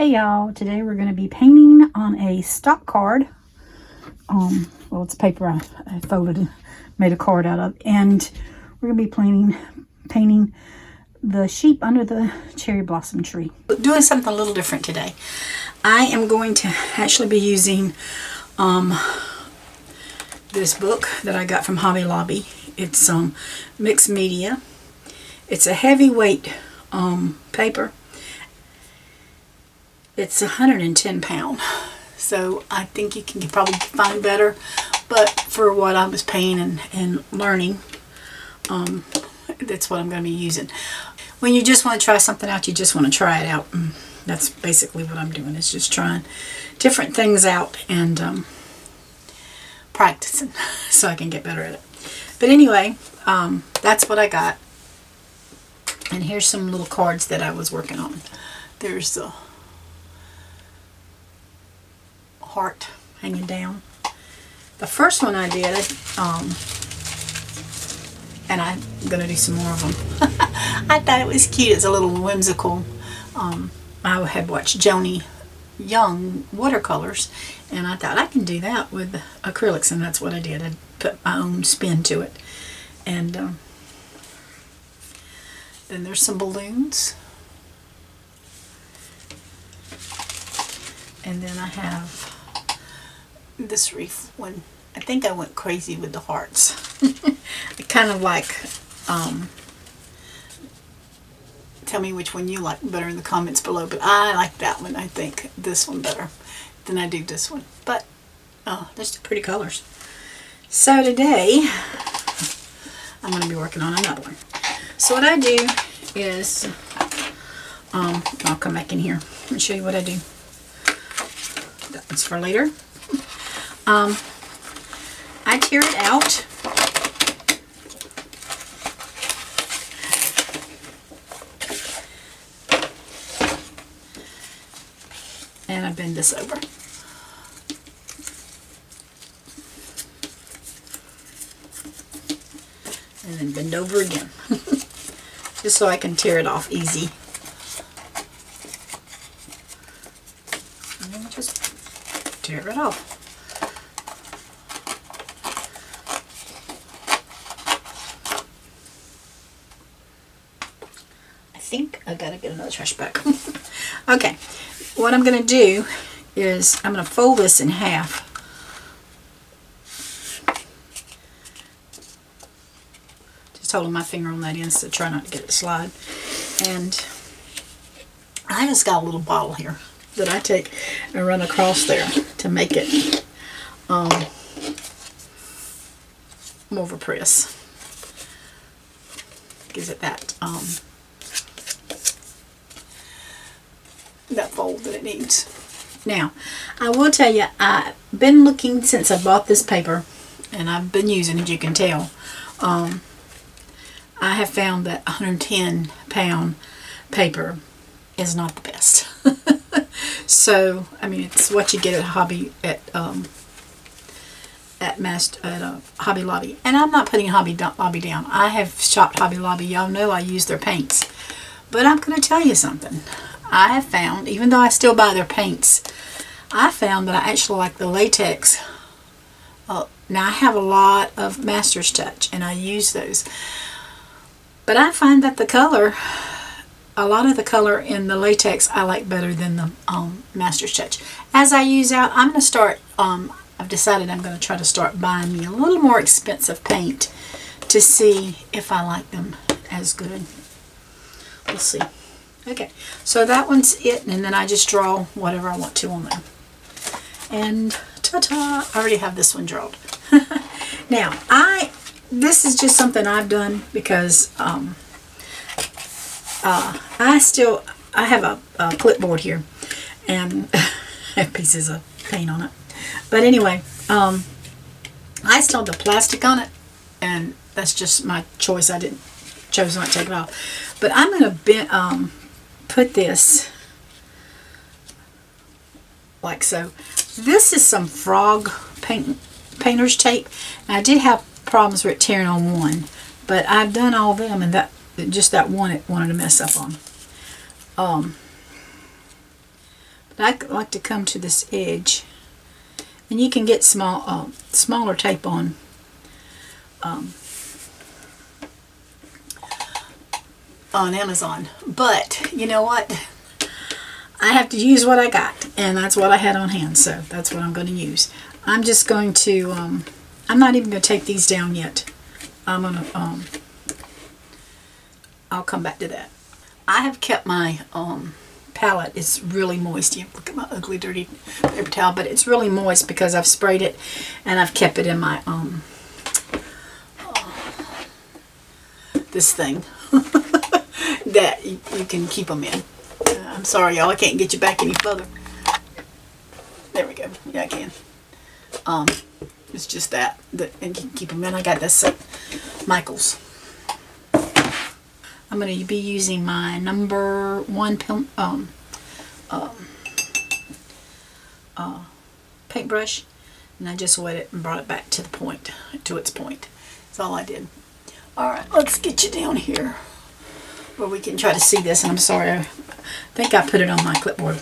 Hey y'all, today we're going to be painting on a stock card. Well, it's paper I folded and made a card out of, and we're going to be painting the sheep under the cherry blossom tree. Doing something a little different today. I am going to actually be using this book that I got from Hobby Lobby. It's mixed media. It's a heavyweight paper. It's 110 pounds, so I think you can probably find better, but for what I was paying and learning, that's what I'm going to be using. When you just want to try something out, you just want to try it out. That's basically what I'm doing, is just trying different things out and practicing so I can get better at it. But anyway, that's what I got. And here's some little cards that I was working on. There's the heart hanging down. The first one I did, and I'm going to do some more of them. I thought it was cute. It's a little whimsical. I had watched Joni Young watercolors, and I thought I can do that with acrylics, and that's what I did. I put my own spin to it. And then there's some balloons. And then I have this reef one. I think I went crazy with the hearts. I kind of like, tell me which one you like better in the comments below, but I like that one. I think this one better than I do this one. But, there's two pretty colors. So today, I'm going to be working on another one. So what I do is, I'll come back in here and show you what I do. That one's for later. I tear it out. And I bend this over. And then bend over again. Just so I can tear it off easy. And then just tear it off. I think I gotta get another trash bag. Okay, what I'm gonna do is I'm gonna fold this in half. Just holding my finger on that end so try not to get it to slide. And I just got a little bottle here that I take and run across there to make it more of a press. Gives it that that fold that it needs. Now, I will tell you, I've been looking since I bought this paper, and I've been using it, you can tell. I have found that 110 pound paper is not the best. So, I mean, it's what you get at Hobby Lobby. And I'm not putting Hobby Lobby down. I have shopped Hobby Lobby. Y'all know I use their paints. But I'm going to tell you something. I have found, even though I still buy their paints, I found that I actually like the latex. Now, I have a lot of Master's Touch, and I use those. But I find that the color, a lot of the color in the latex I like better than the Master's Touch. As I use out, I'm going to start, I've decided I'm going to try to start buying me a little more expensive paint to see if I like them as good. We'll see. Okay, so that one's it, and then I just draw whatever I want to on there. And ta-ta! I already have this one drawn. Now, this is just something I've done because I have a clipboard here, and I have pieces of paint on it. But anyway, I still have the plastic on it, and that's just my choice. I chose not to take it off. But I'm going to put this like so. This is some frog painter's tape. And I did have problems with it tearing on one, but I've done all of them, and that just that one it wanted to mess up on. But I like to come to this edge, and you can get smaller tape on Amazon. But you know what? I have to use what I got, and that's what I had on hand, so that's what I'm going to use. I'm just going to, I'm not even going to take these down yet. I'm going to, I'll come back to that. I have kept my palette, it's really moist. You look at my ugly, dirty paper towel, but it's really moist because I've sprayed it, and I've kept it in my, this thing that you can keep them in. I'm sorry, y'all, I can't get you back any further. There we go. Yeah, I can. It's just that and you can keep them in. I got this Michaels. I'm going to be using my number 1 paintbrush, and I just wet it and brought it back to the point, to its point. That's all I did. All right, let's get you down here where we can try to see this. And I'm sorry, I think I put it on my clipboard.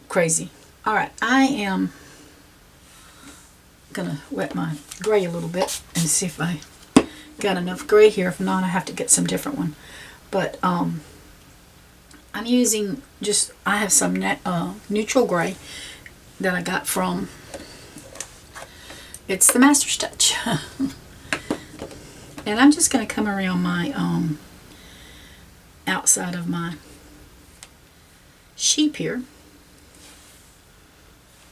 Crazy. All right, I am gonna wet my gray a little bit and see if I got enough gray here. If not, I have to get some different one. But I'm using just, I have some neutral gray that I got from, it's the Master's Touch. And I'm just going to come around my outside of my sheep here.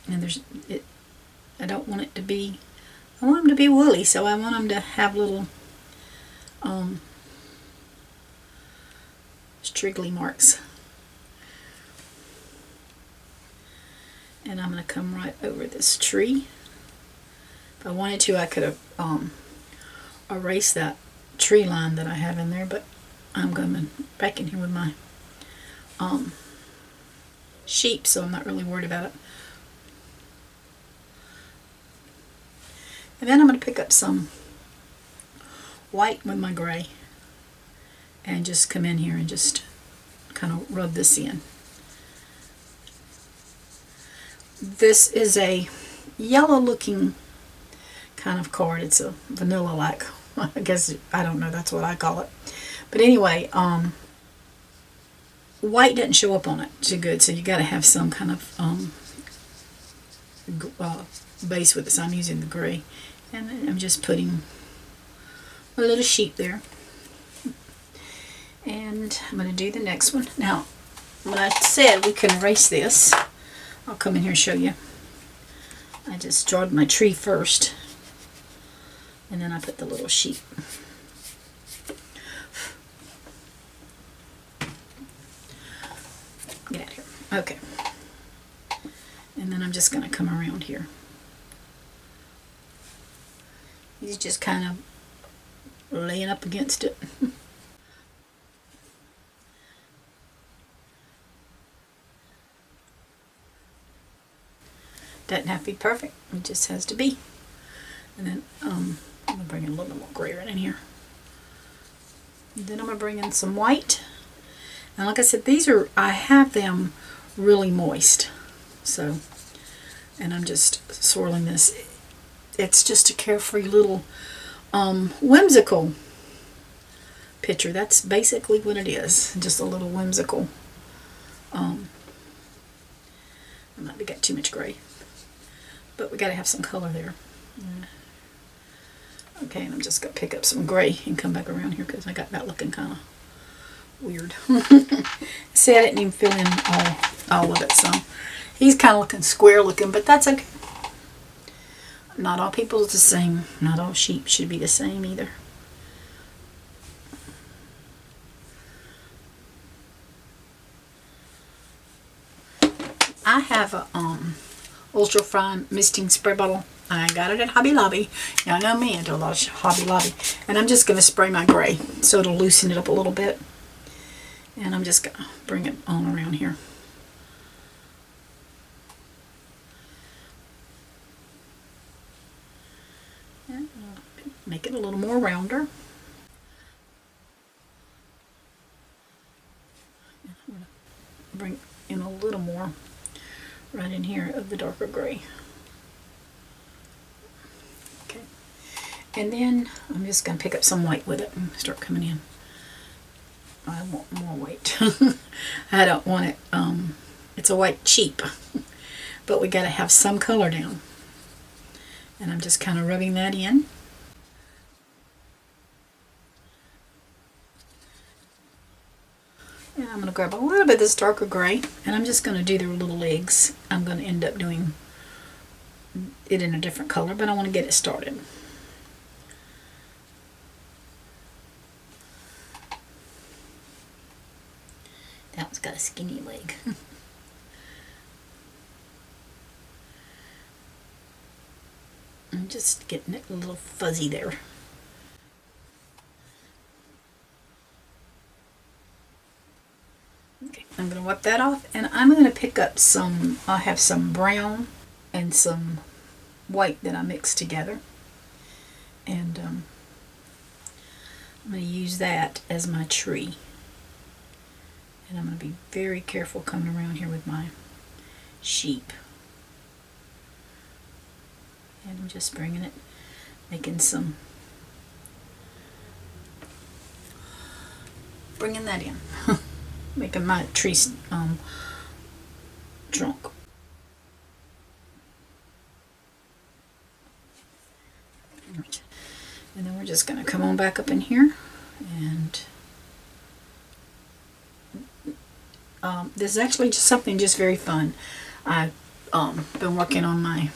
And there's it. I don't want it to be, I want them to be woolly, so I want them to have little striggly marks. And I'm going to come right over this tree. If I wanted to, I could have erase that tree line that I have in there, but I'm going back in here with my sheep, so I'm not really worried about it. And then I'm going to pick up some white with my gray and just come in here and just kind of rub this in. This is a yellow looking kind of card. It's a vanilla like, I guess, I don't know, that's what I call it. But anyway, white doesn't show up on it too good, so you got to have some kind of base with it. So I'm using the gray, and then I'm just putting a little sheep there. And I'm going to do the next one. Now, when I said we can erase this, I'll come in here and show you. I just drawed my tree first, and then I put the little sheep. Get out of here. Okay. And then I'm just going to come around here. He's just kind of laying up against it. Doesn't have to be perfect. It just has to be. And then I'm going to bring in a little bit more gray right in here. And then I'm going to bring in some white. And like I said, these are, I have them really moist. So, and I'm just swirling this. It's just a carefree little whimsical picture. That's basically what it is. Just a little whimsical. I might have got too much gray. But we got to have some color there. Okay, and I'm just going to pick up some gray and come back around here because I got that looking kind of weird. See, I didn't even fill in all of it, so he's kind of looking square looking, but that's okay. Not all people are the same. Not all sheep should be the same either. I have a ultra fine misting spray bottle. I got it at Hobby Lobby. Y'all know me, I do a lot of Hobby Lobby. And I'm just going to spray my gray so it'll loosen it up a little bit. And I'm just going to bring it on around here. And make it a little more rounder. I'm going to bring in a little more right in here of the darker gray. Okay. And then I'm just going to pick up some white with it and start coming in. I want more white. I don't want it, it's a white cheap, but we got to have some color down. And I'm just kind of rubbing that in. And I'm going to grab a little bit of this darker gray, and I'm just going to do their little legs. I'm going to end up doing it in a different color, but I want to get it started. That one's got a skinny leg. I'm just getting it a little fuzzy there. Okay, I'm going to wipe that off, and I'm going to pick up some, I have some brown and some white that I mixed together. And I'm going to use that as my tree. And I'm going to be very careful coming around here with my sheep. And I'm just bringing it, making some, bringing that in. Making my tree trunk. And then we're just going to come on back up in here, and this is actually just something just very fun. I've been working on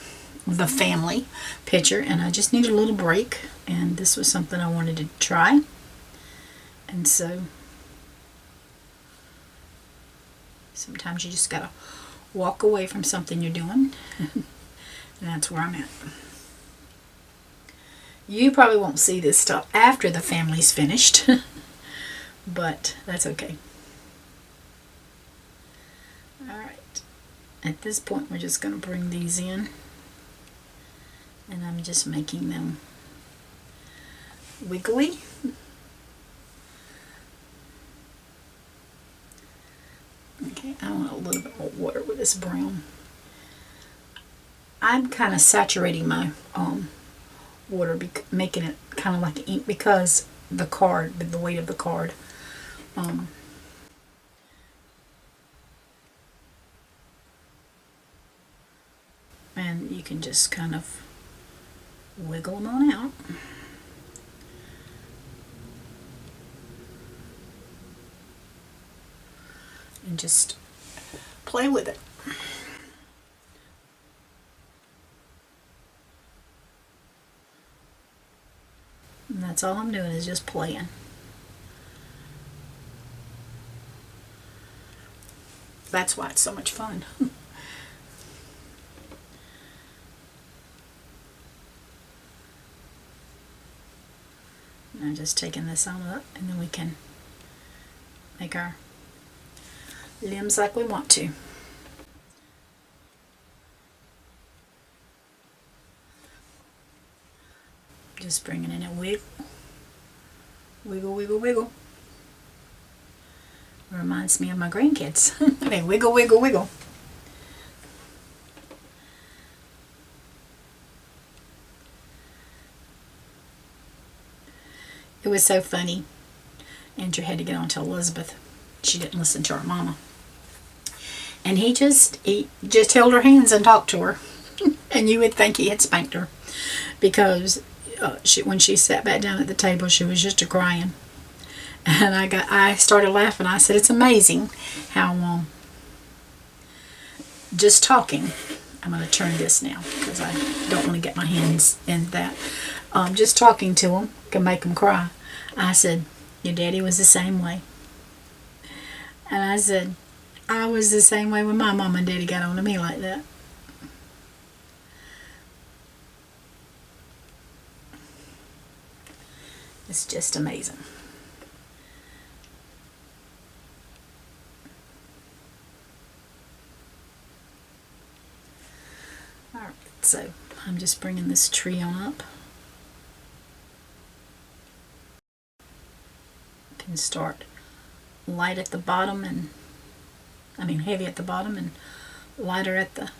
the family picture, and I just needed a little break, and this was something I wanted to try. And so sometimes you just gotta walk away from something you're doing, and that's where I'm at. You probably won't see this stuff after the family's finished, but that's okay. Alright, at this point we're just going to bring these in, and I'm just making them wiggly. Okay, I want a little bit more water with this brown. I'm kind of saturating my water, making it kind of like ink because the card, the weight of the card. And you can just kind of wiggle them on out. And just play with it. And that's all I'm doing, is just playing. That's why it's so much fun. I'm just taking this on up, and then we can make our limbs like we want to. Just bringing in a wiggle. Wiggle, wiggle, wiggle. Reminds me of my grandkids. They wiggle, wiggle, wiggle. It was so funny. Andrew had to get on to Elizabeth. She didn't listen to her mama. And he just held her hands and talked to her. And you would think he had spanked her. Because when she sat back down at the table, she was just a-crying. And I started laughing. I said, it's amazing how just talking. I'm going to turn this now because I don't want to get my hands in that. Just talking to them can make them cry. I said, your daddy was the same way. And I said, I was the same way when my mom and daddy got on to me like that. It's just amazing. Alright, so I'm just bringing this tree on up. Can start light at the bottom and I mean heavy at the bottom and lighter at the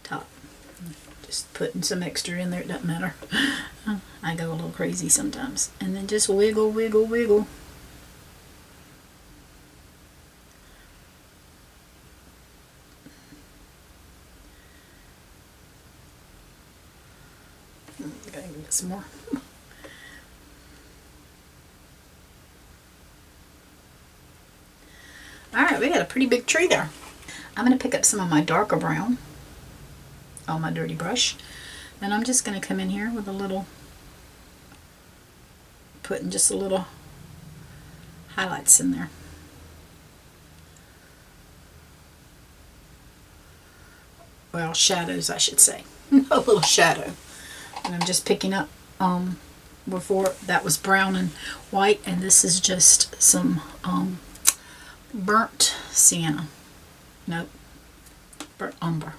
top. Just putting some extra in there, it doesn't matter. I go a little crazy sometimes. And then just wiggle, wiggle, wiggle. Gotta get some more. Alright, we got a pretty big tree there. I'm going to pick up some of my darker brown on my dirty brush, and I'm just going to come in here with a little, putting just a little highlights in there. Well, shadows, I should say. A little shadow. And I'm just picking up, before that was brown and white, and this is just some burnt sienna. Nope, burnt umber.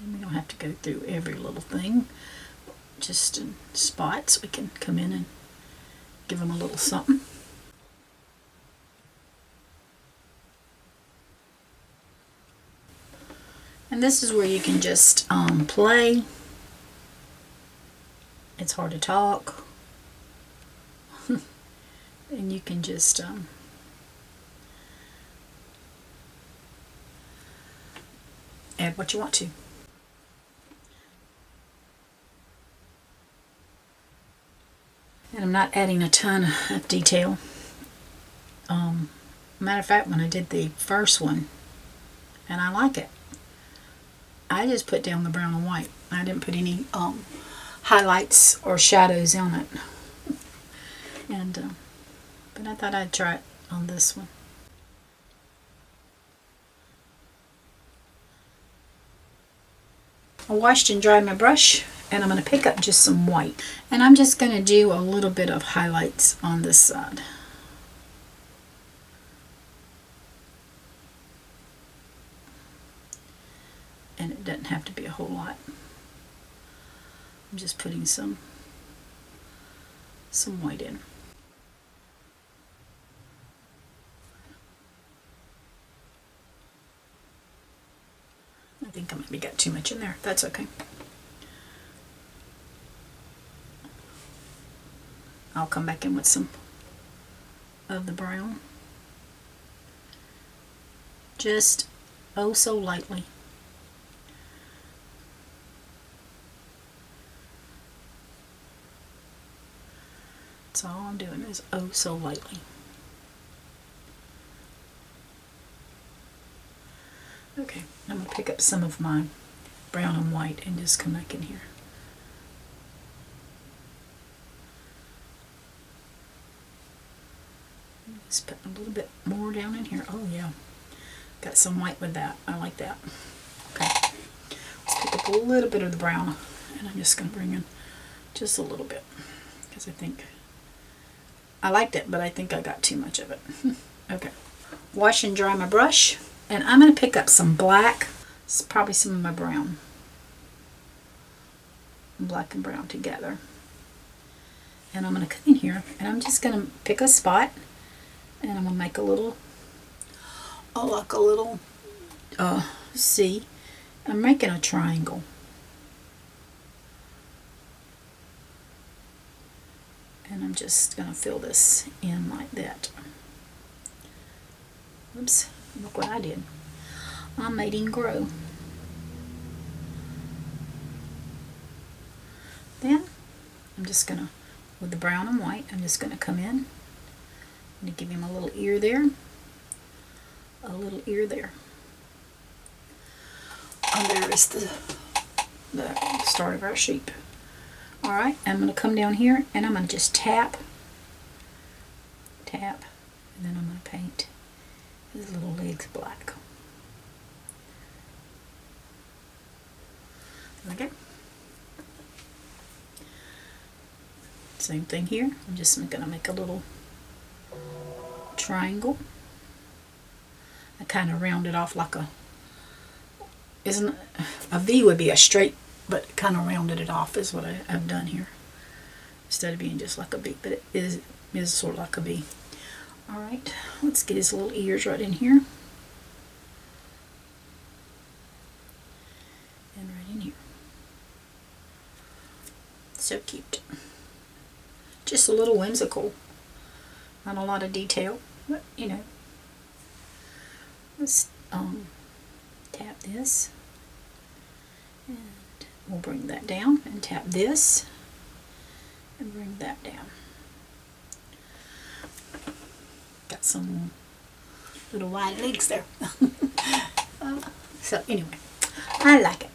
And we don't have to go through every little thing, just in spots. We can come in and give them a little something. And this is where you can just play. It's hard to talk. And you can just add what you want to. And I'm not adding a ton of detail. Matter of fact, when I did the first one, and I like it, I just put down the brown and white. I didn't put any highlights or shadows on it. And but I thought I'd try it on this one. I washed and dried my brush, and I'm going to pick up just some white. And I'm just going to do a little bit of highlights on this side. And it doesn't have to be a whole lot. I'm just putting some white in. I think I maybe got too much in there. That's okay. I'll come back in with some of the brown. Just oh so lightly. That's all I'm doing is oh so lightly. Okay, I'm going to pick up some of my brown and white and just come back in here. Just put a little bit more down in here. Oh yeah, got some white with that. I like that. Okay, let's pick up a little bit of the brown, and I'm just going to bring in just a little bit, because I think I liked it, but I think I got too much of it. Okay, wash and dry my brush, and I'm going to pick up some black. It's probably some of my brown. Black and brown together. And I'm going to come in here, and I'm just going to pick a spot, and I'm going to make a little, like a little C. I'm making a triangle. And I'm just going to fill this in like that. Oops, look what I did. I made him grow. Then I'm just going to, with the brown and white, I'm just going to come in and give him a little ear there. A little ear there. And there is the start of our sheep. Alright, I'm going to come down here and I'm going to just tap, and then I'm going to paint his little legs black. Okay. Same thing here. I'm just going to make a little triangle. I kind of round it off like a V would be a straight, but kind of rounded it off is what I've done here, instead of being just like a V. But it is is sort of like a V. Alright, let's get his little ears right in here. And right in here. So cute. Just a little whimsical. Not a lot of detail, but you know. Let's tap this. And we'll bring that down and tap this. And bring that down. Got some little wide legs there. So anyway, I like it.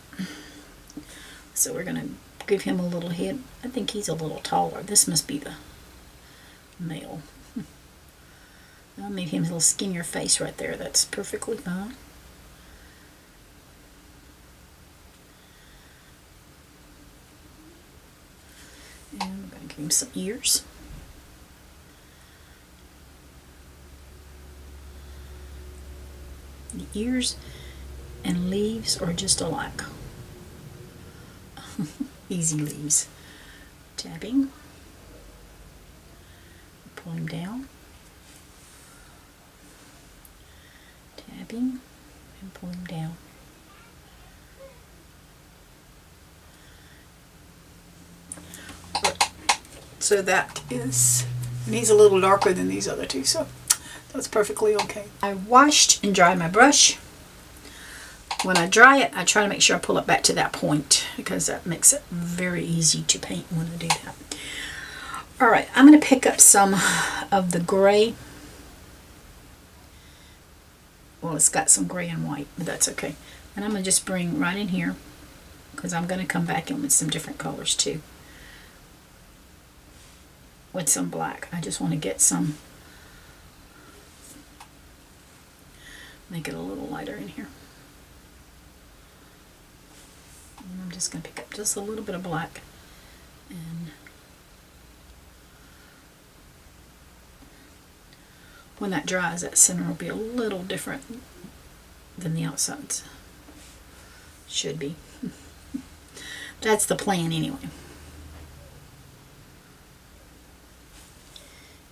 So we're going to give him a little head. I think he's a little taller. This must be the male. I made him a little skinnier face right there. That's perfectly fine. And I'm going to give him some ears. The ears and leaves are just alike. Easy leaves. Tapping. Pull him down. Tapping and pull him down. So that is, and he's a little darker than these other two, so that's perfectly okay. I washed and dried my brush. When I dry it, I try to make sure I pull it back to that point because that makes it very easy to paint when I do that. Alright, I'm going to pick up some of the gray. Well, it's got some gray and white, but that's okay. And I'm going to just bring right in here because I'm going to come back in with some different colors too. With some black. I just want to get some, make it a little lighter in here. And I'm just going to pick up just a little bit of black, and when that dries, that center will be a little different than the outsides. Should be. That's the plan anyway.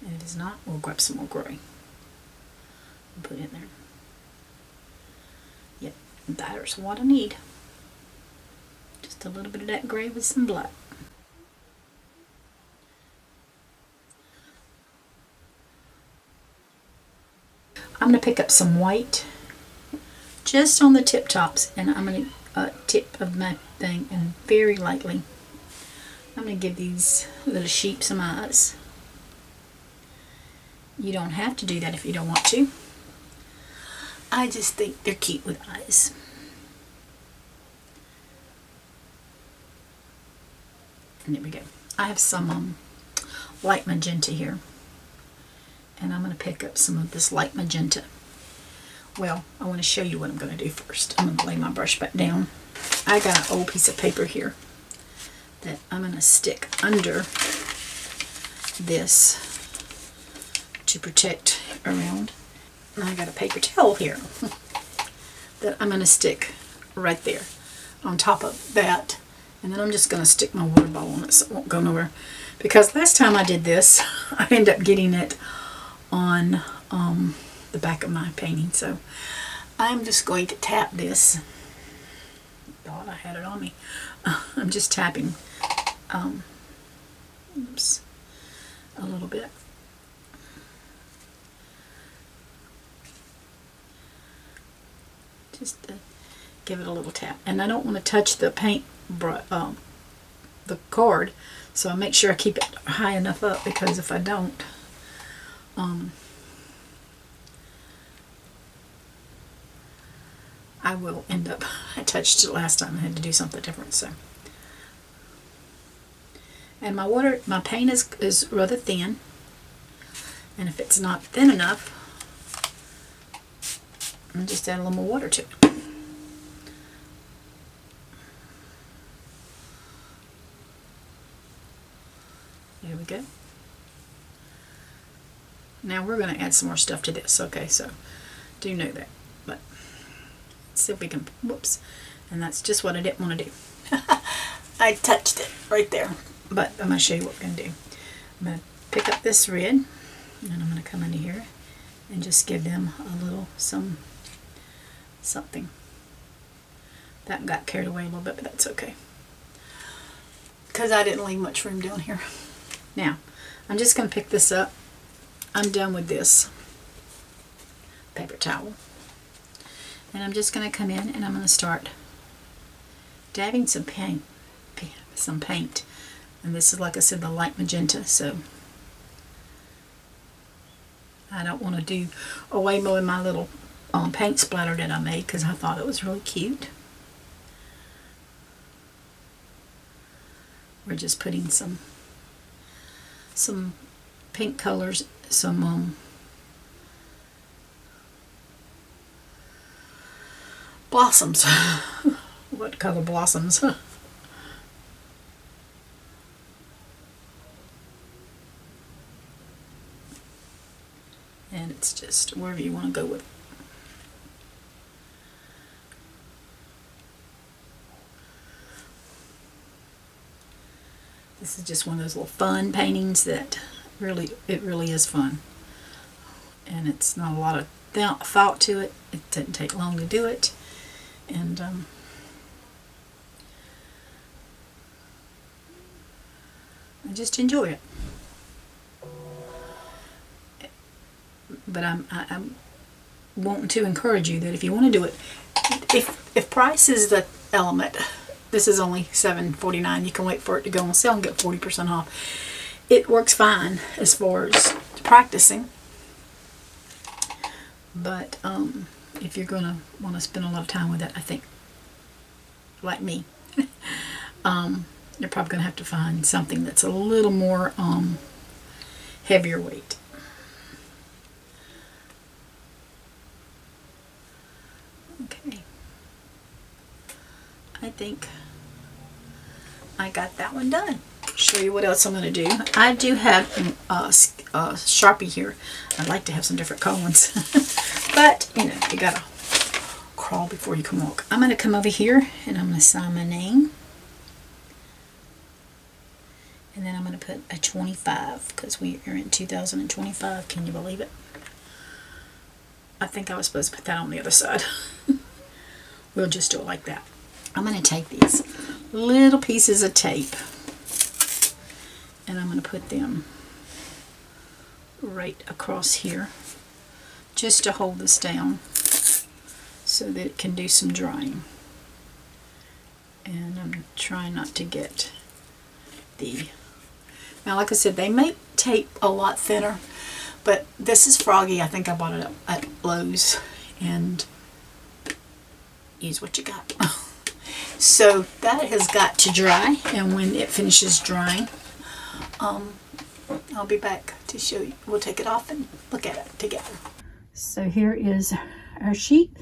And if it's not, we'll grab some more gray and put it in there. Yep, that's what I need. Just a little bit of that gray with some black. I'm going to pick up some white just on the tip tops, and I'm going to tip of my thing, and very lightly I'm going to give these little sheep some eyes. You don't have to do that if you don't want to. I just think they're cute with eyes. And there we go. I have some light magenta here. And I'm going to pick up some of this light magenta. Well, I want to show you what I'm going to do first. I'm going to lay my brush back down. I got an old piece of paper here that I'm going to stick under this to protect around. And I got a paper towel here that I'm going to stick right there on top of that. And then I'm just going to stick my water bottle on it so it won't go nowhere. Because last time I did this, I ended up getting it on the back of my painting. So I'm just going to tap this. Thought I had it on me. I'm just tapping oops, a little bit. Just to give it a little tap. And I don't want to touch the paint the card, so I make sure I keep it high enough up, because if I don't, I will end up, I touched it last time, I had to do something different. So, and my paint is rather thin, and if it's not thin enough, I'll just add a little more water to it. There we go. Now we're going to add some more stuff to this. Okay, so do know that, but let's see if we can, whoops, and that's just what I didn't want to do. I touched it right there, but I'm going to show you what we're going to do. I'm going to pick up this red, and I'm going to come into here and just give them a little something. That got carried away a little bit, but that's okay, because I didn't leave much room down here. Now, I'm just going to pick this up. I'm done with this paper towel. And I'm just going to come in and I'm going to start dabbing some paint. And this is, like I said, the light magenta, so I don't want to do away with my little paint splatter that I made, because I thought it was really cute. We're just putting some pink colors, some blossoms. What color blossoms? And it's just wherever you want to go with it. This is just one of those little fun paintings that it really is fun. And it's not a lot of thought to it. It didn't take long to do it. And I just enjoy it. But I'm wanting to encourage you that if you want to do it, if price is the element, this is only $7.49. You can wait for it to go on sale and get 40% off. It works fine as far as practicing. But if you're going to want to spend a lot of time with it, I think, like me, you're probably going to have to find something that's a little more heavier weight. Okay. I think I got that one done. Show you what else I'm going to do. I do have a Sharpie here. I'd like to have some different colors. But, you know, you got to crawl before you can walk. I'm going to come over here and I'm going to sign my name. And then I'm going to put a 25 because we are in 2025. Can you believe it? I think I was supposed to put that on the other side. We'll just do it like that. I'm going to take these little pieces of tape and I'm going to put them right across here just to hold this down so that it can do some drying. And I'm trying not to get the... Now, like I said, they make tape a lot thinner, but this is Froggy. I think I bought it at Lowe's, and use what you got. So that has got to dry, and when it finishes drying, I'll be back to show you. We'll take it off and look at it together. So here is our sheep.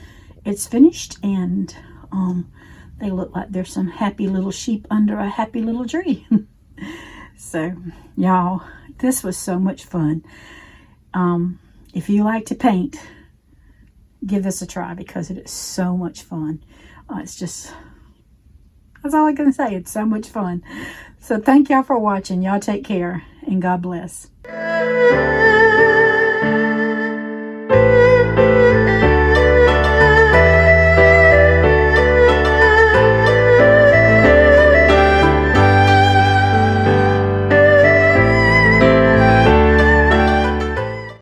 It's finished, and they look like there's some happy little sheep under a happy little tree. So, y'all, this was so much fun. If you like to paint, give this a try because it is so much fun. It's just, that's all I'm going to say. It's so much fun. So thank y'all for watching. Y'all take care and God bless.